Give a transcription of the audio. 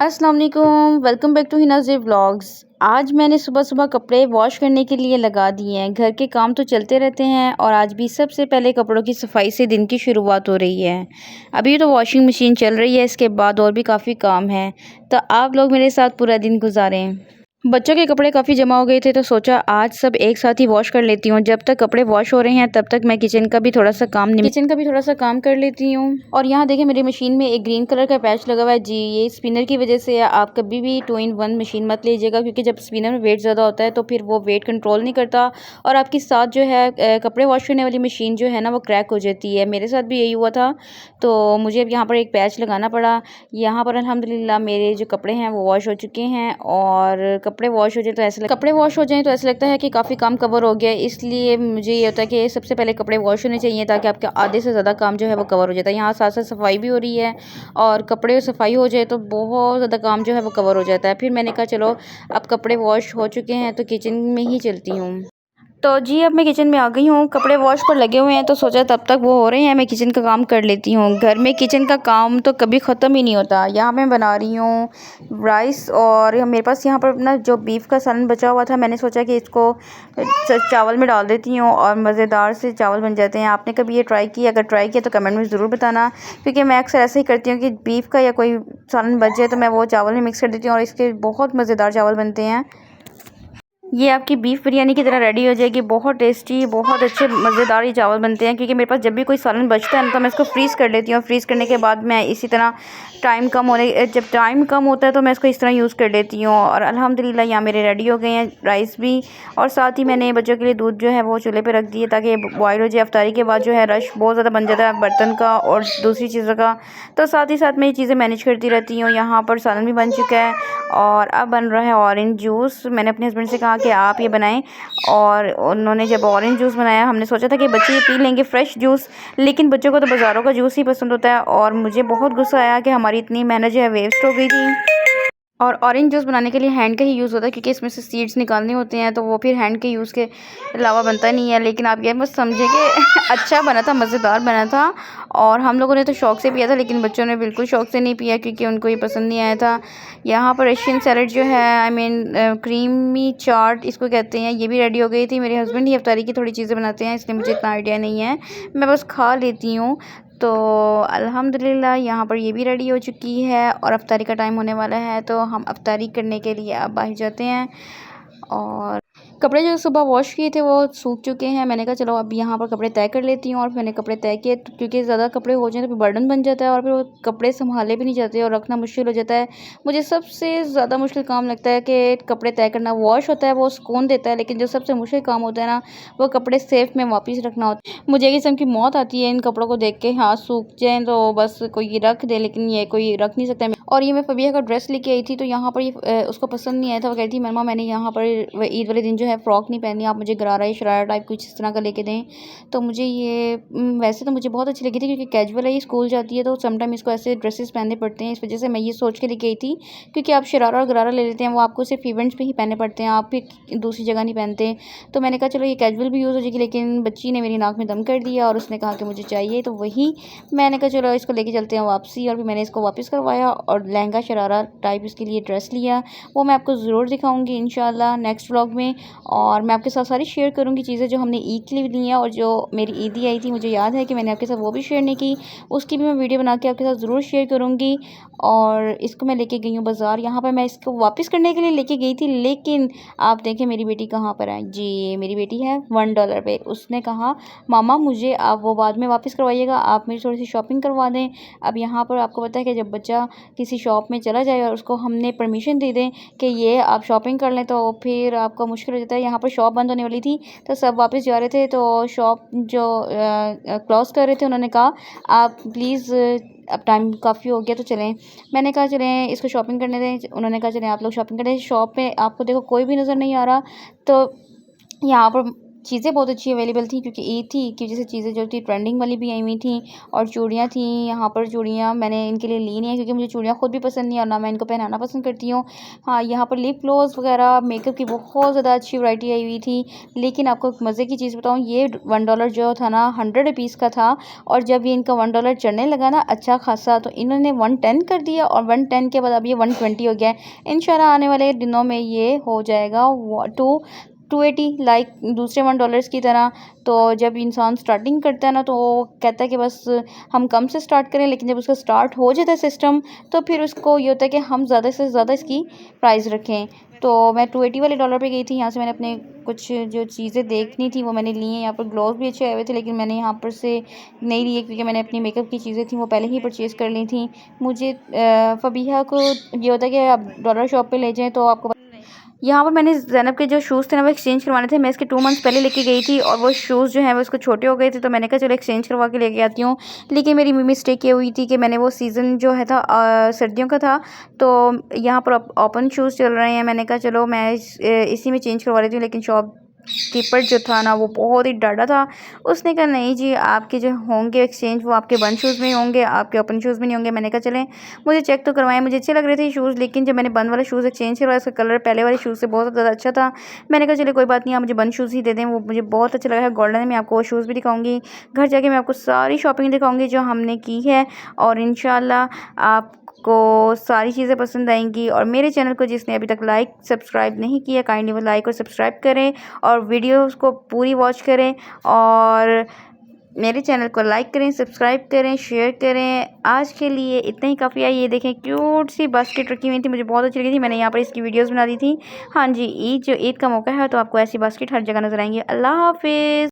अस्सलाम वालेकुम, welcome back to हिनाज़ vlogs. आज मैंने सुबह-सुबह कपड़े वॉश करने के लिए लगा दिए हैं। घर के काम तो चलते रहते हैं और आज भी सबसे पहले कपड़ों की सफाई से दिन की शुरुआत हो रही है। अभी तो वॉशिंग मशीन चल रही है, इसके बाद और भी काफ़ी काम है, तो आप लोग मेरे साथ पूरा दिन गुजारें। बच्चों के कपड़े काफ़ी जमा हो गए थे, तो सोचा आज सब एक साथ ही वॉश कर लेती हूँ। जब तक कपड़े वॉश हो रहे हैं तब तक मैं किचन का भी थोड़ा सा काम कर लेती हूँ। और यहाँ देखिए मेरी मशीन में एक ग्रीन कलर का पैच लगा हुआ है। जी, ये स्पिनर की वजह से आप कभी भी 2 in 1 मशीन मत लीजिएगा, क्योंकि जब स्पिनर में वेट ज़्यादा होता है तो फिर वो वेट कंट्रोल नहीं करता और आपके साथ जो है कपड़े वॉश करने वाली मशीन जो है ना वो क्रैक हो जाती है। मेरे साथ भी यही हुआ था, तो मुझे अब यहाँ पर एक पैच लगाना पड़ा। यहाँ पर अल्हम्दुलिल्लाह मेरे जो कपड़े हैं वो वॉश हो चुके हैं और कपड़े वॉश हो जाएं तो ऐसा लगता है कि काफ़ी काम कवर हो गया है। इसलिए मुझे ये होता है कि सबसे पहले कपड़े वॉश होने चाहिए ताकि आपके आधे से ज़्यादा काम जो है वो कवर हो जाता है। यहाँ साथ साथ सफाई भी हो रही है और कपड़े सफाई हो जाए तो बहुत ज़्यादा काम जो है वो कवर हो जाता है। फिर मैंने कहा चलो अब कपड़े वॉश हो चुके हैं तो किचन में ही चलती हूँ। तो जी अब मैं किचन में आ गई हूँ। कपड़े वॉश पर लगे हुए हैं तो सोचा तब तक वो हो रहे हैं मैं किचन का काम कर लेती हूँ। घर में किचन का काम तो कभी ख़त्म ही नहीं होता। यहाँ मैं बना रही हूँ राइस और मेरे पास यहाँ पर ना जो बीफ का सालन बचा हुआ था, मैंने सोचा कि इसको चावल में डाल देती हूँ और मज़ेदार से चावल बन जाते हैं। आपने कभी ये ट्राई किया? अगर ट्राई किया तो कमेंट में ज़रूर बताना, क्योंकि मैं अक्सर ऐसे ही करती हूँ कि बीफ का या कोई सालन बच जाए तो मैं वो चावल में मिक्स कर देती हूँ और इसके बहुत मज़ेदार चावल बनते हैं। ये आपकी बीफ बिरयानी की तरह रेडी हो जाएगी। बहुत टेस्टी, बहुत अच्छे मज़ेदार ये चावल बनते हैं। क्योंकि मेरे पास जब भी कोई सालन बचता है ना तो मैं इसको फ्रीज़ कर लेती हूँ। फ्रीज़ करने के बाद मैं इसी तरह जब टाइम कम होता है तो मैं इसको इस तरह यूज़ कर लेती हूँ। और अल्हम्दुलिल्लाह यहाँ मेरे रेडी हो गए हैं राइस भी। और साथ ही मैंने बच्चों के लिए दूध जो है वो चूल्हे पे रख दिए ताकि बॉयल हो जाए। अफ्तारी के बाद जो है रश बहुत ज़्यादा बन जाता है बर्तन का और दूसरी चीज़ों का, तो साथ ही साथ मैं ये चीज़ें मैनेज करती रहती हूँ। यहाँ पर सालन भी बन चुका है और अब बन रहा है ऑरेंज जूस। मैंने अपने हस्बैंड से कहा कि आप ये बनाएं और उन्होंने जब ऑरेंज जूस बनाया, हमने सोचा था कि बच्चे ये पी लेंगे फ्रेश जूस, लेकिन बच्चों को तो बाज़ारों का जूस ही पसंद होता है। और मुझे बहुत गुस्सा आया कि हमारी इतनी मेहनत जो है वेस्ट हो गई थी। और ऑरेंज जूस बनाने के लिए हैंड का ही यूज़ होता है, क्योंकि इसमें से सीड्स निकालने होते हैं, तो वो फिर हैंड के यूज़ के अलावा बनता नहीं है। लेकिन आप ये बस समझे कि अच्छा बना था, मज़ेदार बना था। और हम लोगों ने तो शौक़ से पिया था, लेकिन बच्चों ने बिल्कुल शौक़ से नहीं पिया क्योंकि उनको ये पसंद नहीं आया था। यहाँ पर रशियन सैलेड जो है, आई मीन क्रीमी चाट इसको कहते हैं, ये भी रेडी हो गई थी। मेरे हस्बैंड ही इफ्तारी की थोड़ी चीज़ें बनाते हैं, इसलिए मुझे इतना आइडिया नहीं है, मैं बस खा लेती हूँ। तो अल्हम्दुलिल्लाह यहाँ पर ये भी रेडी हो चुकी है और अफ्तारी का टाइम होने वाला है, तो हम अफ्तारी करने के लिए अब बाहर जाते हैं। और कपड़े जो सुबह वॉश किए थे वो सूख चुके हैं। मैंने कहा चलो अब यहाँ पर कपड़े तय कर लेती हूँ और मैंने कपड़े तय किए, क्योंकि ज़्यादा कपड़े हो जाए तो फिर बर्डन बन जाता है और फिर वो कपड़े संभाले भी नहीं जाते और रखना मुश्किल हो जाता है। मुझे सबसे ज़्यादा मुश्किल काम लगता है कि कपड़े तय करना। वॉश होता है वो सुकून देता है, लेकिन जो सबसे मुश्किल काम होता है ना वो कपड़े सेफ में वापस रखना होता है। मुझे एक किस्म की मौत आती है इन कपड़ों को देख के। हाँ सूख जाएँ तो बस कोई रख दे, लेकिन ये कोई रख नहीं सकता। और ये मैं फबिया का ड्रेस लेके आई थी, तो यहाँ पर ये उसको पसंद नहीं आया था। वो कहती थी मम्मा मैंने यहाँ पर ईद वाले दिन जो है फ़्रॉक नहीं पहनी, आप मुझे गरारा या शरारा टाइप कुछ इस तरह का लेके दें। तो मुझे ये वैसे तो मुझे बहुत अच्छी लगी थी, क्योंकि कैजुअल है, ये स्कूल जाती है तो समटाइम इसको ऐसे ड्रेसेस पहनने पड़ते हैं। इस वजह से मैं ये सोच के लेके आई थी, क्योंकि आप शरारा और गरारा ले लेते हैं वो आपको सिर्फ इवेंट्स पे ही पहनने पड़ते हैं, आप भी दूसरी जगह नहीं पहनते। तो मैंने कहा चलो ये कैजुअल भी यूज़ हो जाएगी, लेकिन बच्ची ने मेरी नाक में दम कर दिया और उसने कहा कि मुझे चाहिए, तो वही मैंने कहा चलो इसको लेके चलते हैं वापसी। और फिर मैंने इसको वापस करवाया और लहंगा शरारा टाइप इसके लिए ड्रेस लिया। वो मैं आपको ज़रूर दिखाऊंगी इंशाल्लाह नेक्स्ट व्लॉग में, और मैं आपके साथ सारी शेयर करूंगी चीज़ें जो हमने ईद के लिए ली हैं। और जो मेरी ईदी आई थी मुझे याद है कि मैंने आपके साथ वो भी शेयर नहीं की, उसकी भी मैं वीडियो बना के आपके साथ ज़रूर शेयर करूँगी। और इसको मैं लेके गई हूँ बाज़ार। यहाँ पर मैं इसको वापस करने के लिए लेके गई थी, लेकिन आप देखें मेरी बेटी कहाँ पर है। जी मेरी बेटी है $1 पे। उसने कहा मामा मुझे आप वो बाद में वापस करवाइएगा, आप मेरी थोड़ी सी शॉपिंग करवा दें। अब यहाँ पर आपको पता है कि जब बच्चा किसी शॉप में चला जाए और उसको हमने परमिशन दे दें कि ये आप शॉपिंग कर लें, तो फिर आपका मुश्किल हो जाता है। यहाँ पर शॉप बंद होने वाली थी तो सब वापस जा रहे थे, तो शॉप जो क्लोज कर रहे थे उन्होंने कहा आप प्लीज़ अब टाइम काफ़ी हो गया तो चलें। मैंने कहा चलें इसको शॉपिंग करने दें। उन्होंने कहा चलें आप लोग शॉपिंग करें। शॉप में आपको देखो कोई भी नज़र नहीं आ रहा, तो यहाँ पर चीज़ें बहुत अच्छी अवेलेबल थी क्योंकि ईद थी कि जैसे चीज़ें जो थी ट्रेंडिंग वाली भी आई हुई थी और चूड़ियाँ थी। यहाँ पर चूड़ियाँ मैंने इनके लिए ली नहीं है क्योंकि मुझे चूड़ियाँ खुद भी पसंद नहीं है और ना मैं इनको पहनाना पसंद करती हूँ। हाँ, यहाँ पर लिप ग्लॉस वगैरह मेकअप की बहुत ज़्यादा अच्छी वैरायटी आई हुई थी। लेकिन आपको एक मज़े की चीज़ बताऊँ, ये $1 जो था ना 100 रुपीज़ का था और जब ये इनका $1 चढ़ने लगा ना अच्छा खासा, तो इन्होंने 110 कर दिया और 110 के बाद अब ये 120 हो गया है। इंशाल्लाह आने वाले दिनों में ये हो जाएगा 280 लाइक दूसरे $1 की तरह। तो जब इंसान स्टार्टिंग करता है ना तो वो कहता है कि बस हम कम से स्टार्ट करें, लेकिन जब उसका स्टार्ट हो जाता है सिस्टम तो फिर उसको ये होता है कि हम ज़्यादा से ज़्यादा इसकी प्राइस रखें। तो मैं 280 वाले डॉलर पे गई थी। यहाँ से मैंने अपने कुछ जो चीज़ें देखनी थी वो मैंने ली हैं। यहाँ पर ग्लोव्स भी अच्छे आए हुए थे, लेकिन मैंने यहाँ पर से नहीं लिए क्योंकि मैंने अपनी मेकअप की चीज़ें थी वो पहले ही परचेज़ कर ली थी। मुझे फ़बीहा को ये होता है कि आप डॉलर शॉप पे ले जाएँ तो आपको यहाँ पर मैंने ज़ैनब के जो शूज़ थे ना वो एक्सचेंज करवाने थे। मैं इसके 2 मंथ्स पहले लेके गई थी और वो शूज़ जो हैं वो उसको छोटे हो गए थे, तो मैंने कहा चलो एक्सचेंज करवा के लेके आती हूँ। लेकिन मेरी मिस्टेक ये हुई थी कि मैंने वो सीज़न जो है था सर्दियों का था, तो यहाँ पर ओपन शूज़ चल रहे हैं। मैंने कहा चलो मैं इसी में चेंज करवा लेती हूँ, लेकिन शॉप कीपर जो था ना वो बहुत ही डाँटा था। उसने कहा नहीं जी, आपके जो होंगे एक्सचेंज वो आपके बंद शूज़ में ही होंगे, आपके ओपन शूज़ में नहीं होंगे। मैंने कहा चलें मुझे चेक तो करवाएं। मुझे अच्छे लग रहे थे शूज़, लेकिन जब मैंने बंद वाला शूज़ एक्सचेंज करवाया उसका कलर पहले वाले शूज़ से बहुत ज़्यादा अच्छा था। मैंने कहा चलिए कोई बात नहीं, आप मुझे बंद शूज़ ही दे दें। वो मुझे बहुत अच्छा लगा है गोल्डन में। आपको वो शूज़ भी दिखाऊंगी, घर जाके मैं आपको सारी शॉपिंग दिखाऊंगी जो हमने की है और इंशाल्लाह आप को सारी चीज़ें पसंद आएंगी। और मेरे चैनल को जिसने अभी तक लाइक सब्सक्राइब नहीं किया, काइंडली वो लाइक और सब्सक्राइब करें और वीडियोस को पूरी वॉच करें और मेरे चैनल को लाइक करें, सब्सक्राइब करें, शेयर करें। आज के लिए इतना ही काफ़ी है। ये देखें क्यूट सी बास्केट रखी हुई थी, मुझे बहुत अच्छी लगी थी। मैंने यहाँ पर इसकी वीडियोस बना दी थी। हाँ जी, ईद का मौका है तो आपको ऐसी बास्केट हर जगह नजर आएंगी। अल्लाह हाफिज़।